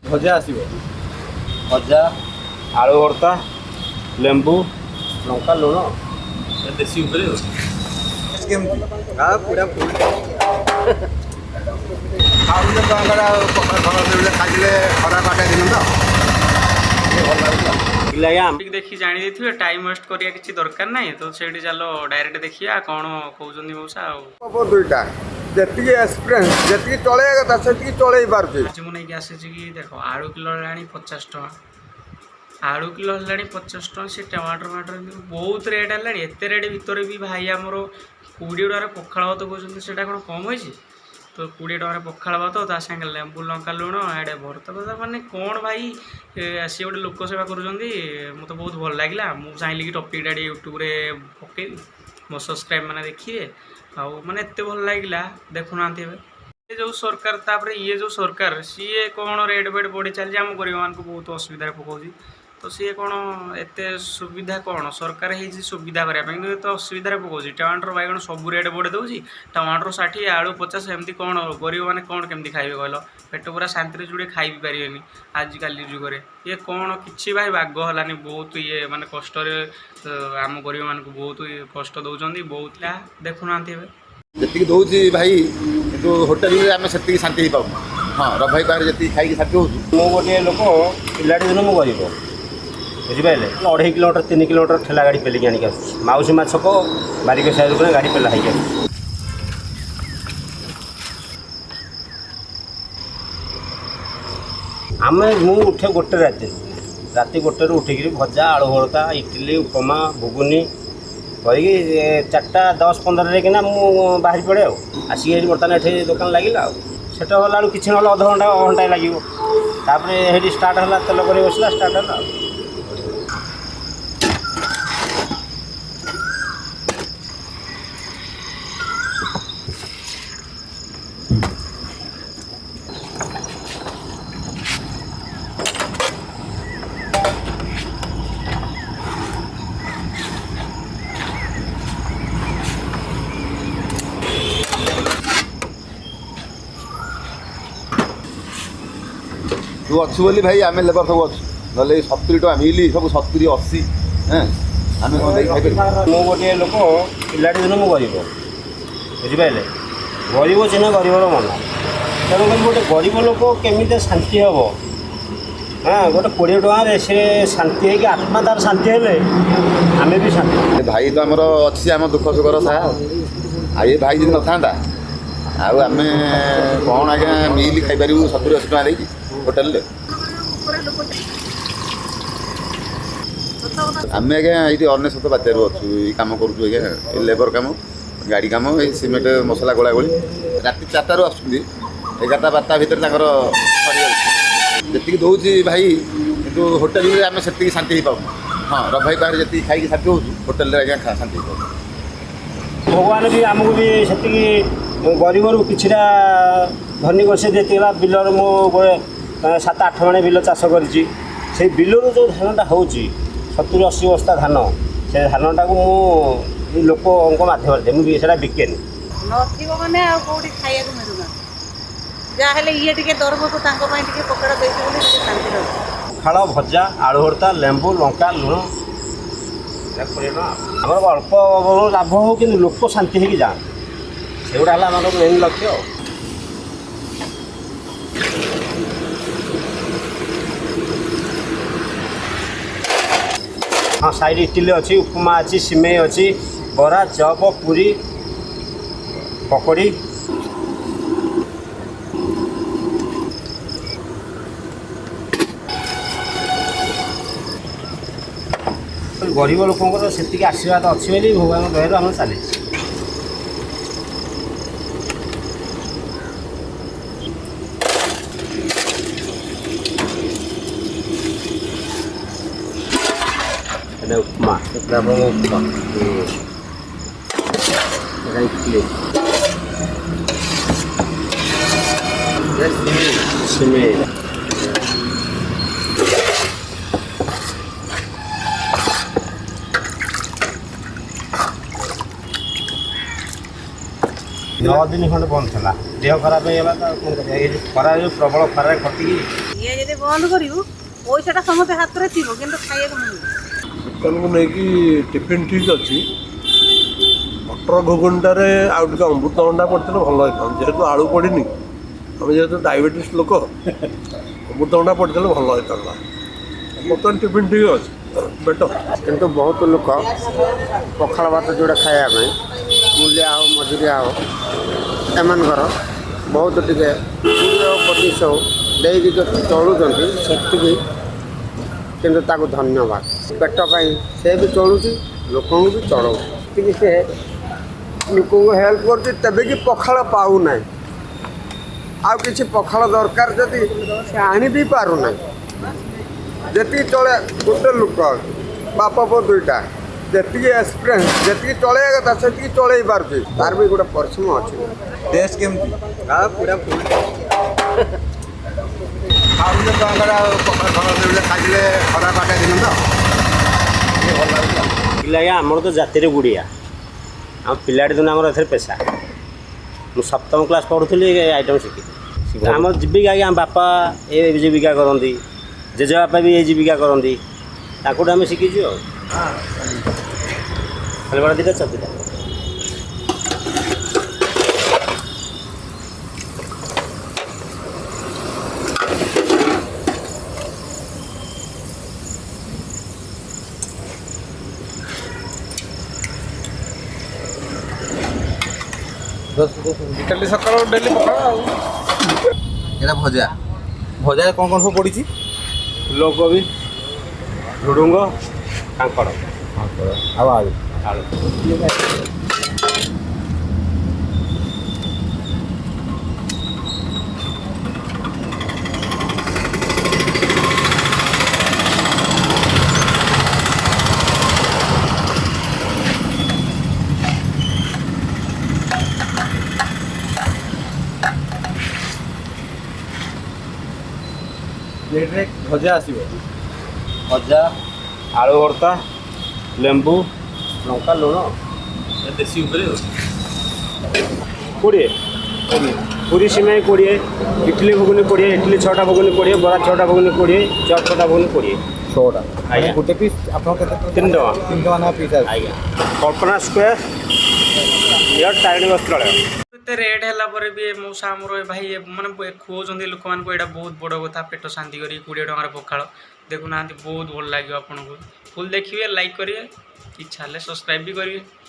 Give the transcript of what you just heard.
भजा आसो भजा आलू भर्ता लेंबू लंका लुण देसी पूरा फुल खाइले खरा काटे दिन तो देखी जानी देथिबे टाइम वेस्ट करिया किछि दरकार नाही तो सेठी चलो डायरेक्ट देखिया कोन कहउजनी मौसा आ दुईटा जेतिकी एक्सपीरियंस जेतिकी चलेगा कथा सेतिकी चलै पारुछि आज मु नै कि आसे कि देखो आलू किलो लाणी 50 टका आलू किलो लाणी 50 टका से टमाटर बहुत रेट लाणी एते रेट भितर भी भाई हमरो 20 टका पखाळ भात कहउजनी सेटा कोन कम होइछि तो 20 टका पखाळ भात ता संगे लेंबू लंका लुण एडे भरता भरता माने कौन भाई सी गोटे लोक सेवा करुँच मत बहुत भल लगे मुझे चाहिए कि टपिक यूट्यूब रे पकई मो सब्सक्राइब मैंने देखिए आउ मैंने एत भल लगे देखुना जो सरकार तापर ये जो सरकार सी कौन रेट बेट बढ़ी चली आम गरीब मान बहुत असुविधा पकाउची तो सी कौन एत सुविधा कौन सरकार है सुविधा करने तो असुविधा पकाउची टमाटर बैगण सब रेट बढ़े दूसरी टमाटर 60 आलू 50 एमती कौन गरीब मैंने कौन केमती खाइबे कहल पेट पूरा शांति जुड़े खाई भी पारे आजिकल जुगे ये कौन कि भाई बाग हलानी बहुत ये माने कष्ट आम गरीब मान बहुत कष्ट दौरान बहुत देखुना जी दौर भाई कि होटेल में आम से शांति पाऊ हाँ रभाई पाखे जी खाई शांति हो गोटे लोक पिला दिन मु गरीब बुझिपारे 2.5 किलोमीटर 3 किलोमीटर ठेला गाड़ी पेलिक आनिक आस माउसीमा छक बारिक साइड गाड़ी पेला है आम मु उठे गोटे राति गोटे उठिक भजा आलू भरता इडली उपमा घुगुनी कहीकि 4:10-15 कि बाहरी पड़े आसिक बर्तमान ये दुकान लगे सेट गला कि ना अधघंटा घंटाए लगे ये स्टार्ट है तेल कर बसला स्टार्ट है तू अच्छु बोली भाई आम लेबर सब अच्छु ना 70 टका मिली सब 70-80 आम मु गोटे लोक पिला दिन मु गरीब बुझिपारे गरीब चिन्ह गरीबर मन तेणुक गोटे गरीब लोक केमी शांति हम हाँ गोटे 20 टकर से शांति है कि आत्मा तार शांति है आम भी शांति भाई तो आमर अच्छी आम दुख सुखर सा ये भाई जी न था आम कौन आज्ञा मिल खाईपर 70-80 टका देगी होटेल आम आज्ञा ये अनेशत बात्यार अच्छु ये कम कर लेबर कम गाड़ी कम ये सीमेंट मसला गोला गोली राति 4टारू आसुँच 11-12 भितर जी दौर भाई कि होटेल में आम से शांति पाऊ हाँ रभाई पाखे जी खाई शांति हो होटेल आज्ञा शांति पाऊ भगवान भी आमको भी से गरीबर किछिटा धनी से देता बिलर मो 7-8 माणे बिल चाष कर बिलर जो धानटा हो 70-80 बस्ता धान से धानटा को मु लोक मध्यम मुझे बिकेनि मैंने कौटी खाया मिलूना जहाँ ये दरब को पकड़ा देते शांति पखाड़ भजा आलू भर्ता लेंबू लंका लुण आम अल्प लाभ हो कि लोक शांति होगी जाए से गुड़ा मेन लक्ष्य हाँ साइड इडली अच्छी उपमा अच्छी सिमेई अच्छी बरा चप पूरी पकड़ी गरीब लोक से आशीर्वाद अच्छी बोली भगवान दयार आम चली उपमा उपमा इडली सिमेई 10 दिन ଖଣ୍ଡେ ବନ୍ଦ ଥିଲା ଦେହ ଖରାପ ହେଇଗଲା ତ କ'ଣ କରିବା ଏଇ ଯେଉଁ ଖରା ଯେଉଁ ପ୍ରବଳ ଖରାରେ ଖଟିକି ଇଏ ଯଦି ବନ୍ଦ କରିବୁ ପଇସାଟା ସମସ୍ତେ ହାତରେ ଥିବ କିନ୍ତୁ ଖାଇବାକୁ ମିଳିବ। ଦୋକାନକୁ ନେଇକି ଟିଫିନ୍ ଠିକ୍ ଅଛି ମଟର ଘୁଗୁନିଟାରେ ଆଉ ଟିକେ ଅମୃତଭଣ୍ଡା ପଡ଼ିଥିଲେ ଭଲ ହେଇଥାନ୍ତା ଯେହେତୁ ଆଳୁ ପଡ଼ିନି ଆମେ ଯେହେତୁ ଡାଇବେଟିସ୍ ଲୋକ ଅମୃତଭଣ୍ଡା ପଡ଼ିଥିଲେ ଭଲ ହେଇଥାନ୍ତା ବର୍ତ୍ତମାନ ଟିଫିନ୍ ଠିକ୍ ଅଛି ବେଟର୍। କିନ୍ତୁ ବହୁତ ଲୋକ ପଖାଳ ଭାତ ଯୋଉଟା ଖାଇବା ପାଇଁ ମୂଲିଆ ହଉ ମଜୁରିଆ ହଉ ଏମାନଙ୍କର ବହୁତ ଟିକେ 20-25 ଦେଇକି ଯେଉଁ ଚଳୁଛନ୍ତି ସେତିକି କିନ୍ତୁ ତାକୁ ଧନ୍ୟବାଦ। ପେଟ ପାଇଁ ସେ ବି ଚଳୁଛି ଲୋକଙ୍କୁ ବି ଚଳଉଛି ସେତିକି ସେ ଲୋକଙ୍କୁ ହେଲ୍ପ କରୁଛି ତେବେ କି ପଖାଳ ପାଉନାହିଁ ଆଉ କିଛି ପଖାଳ ଦରକାର ଯଦି ସେ ଆଣି ବି ପାରୁନାହିଁ ଯେତିକି ଚଳେ ଗୋଟେ ଲୋକ ବାପ ପୁଅ ଦୁଇଟା ଯେତିକି ଏକ୍ସପିରିଏନ୍ସ ଯେତିକି ଚଳେଇବା କଥା ସେତିକି ଚଳେଇ ପାରୁଛି ତାର ବି ଗୋଟେ ପରିଶ୍ରମ ଅଛି। ଟେଷ୍ଟ କେମିତି? ପୁରା ଖାଉଥିଲେ ଛୁଆଙ୍କର ପଖାଳ ଖାଇଥିଲେ ଖରା ପାଟା ଦିନ ତ ଭଲ ଲାଗୁଛି। ପିଲା ଆଜ୍ଞା ଆମର ତ ଜାତିରେ ଗୁଡ଼ିଆ ଆମ ପିଲାଟି ଦିନ ଆମର ଏଥିରେ ପେଶା ମୁଁ 7ମ କ୍ଲାସ୍ ପଢ଼ୁଥିଲି ଏ ଆଇଟମ୍ ଶିଖିଲି ଆମର ଜୀବିକା ଆଜ୍ଞା ବାପା ଏ ଜୀବିକା କରନ୍ତି ଜେଜେବାପା ବି ଏ ଜୀବିକା କରନ୍ତି ତାଙ୍କଠୁ ଆମେ ଶିଖିଛୁ ଆଉ ଖାଲି ବଡ଼ ଦୁଇଟା ଚବିଟା ଡେଲି ସକାଳୁ ଡେଲି ପଖାଳ ଆଉ ଏଇଟା ଭଜା ଭଜାରେ କ'ଣ କ'ଣ ସବୁ ପଡ଼ିଛି? ଫୁଲକୋବି ଝୁଡ଼ୁଙ୍ଗ କାଙ୍କଡ଼ ଆଉ ଆଳୁ ଆଳୁ ପ୍ଲେଟ୍ରେ ଭଜା ଆସିବ ଭଜା ଆଳୁ ଭର୍ତ୍ତା ଲେମ୍ବୁ ଲଙ୍କା ଲୁଣ ଦେଶୀ ଉପରେ 20 ପୁରୀ ସିମେଇ 20 ଇଟିଲି ଘୁଗୁନି 20 ଇଟିଲି 6ଟା ଘୁଗୁନି 20 ବରା 6ଟା ଘୁଗୁନି 20 ଚପ୍ 6ଟା ଘୁଗୁନି 20 6ଟା ଆଜ୍ଞା। ଗୋଟେ ପିସ୍ ଆପଣ କେତେ 3 ଟଙ୍କା 3 ଟଙ୍କା ନା ପିସ୍ ଆଜ୍ଞା କଳ୍ପନା ସ୍କୋୟାର ଇୟର ତାରିଣୀ ବସ୍ତ୍ରାଳୟ ଏତେ ରେଟ୍ ହେଲା ପରେ ବି ମଉସା ଆମର ଭାଇ ମାନେ ଖୁଆଉଛନ୍ତି ଲୋକମାନଙ୍କୁ ଏଇଟା ବହୁତ ବଡ଼ କଥା ପେଟ ଶାନ୍ତି କରି 20 ଟଙ୍କାର ପଖାଳ ଦେଖୁନାହାନ୍ତି ବହୁତ ଭଲ ଲାଗିବ ଆପଣଙ୍କୁ ଫୁଲ୍ ଦେଖିବେ ଲାଇକ୍ କରିବେ ଇଚ୍ଛା ହେଲେ ସବସ୍କ୍ରାଇବ୍ ବି କରିବେ।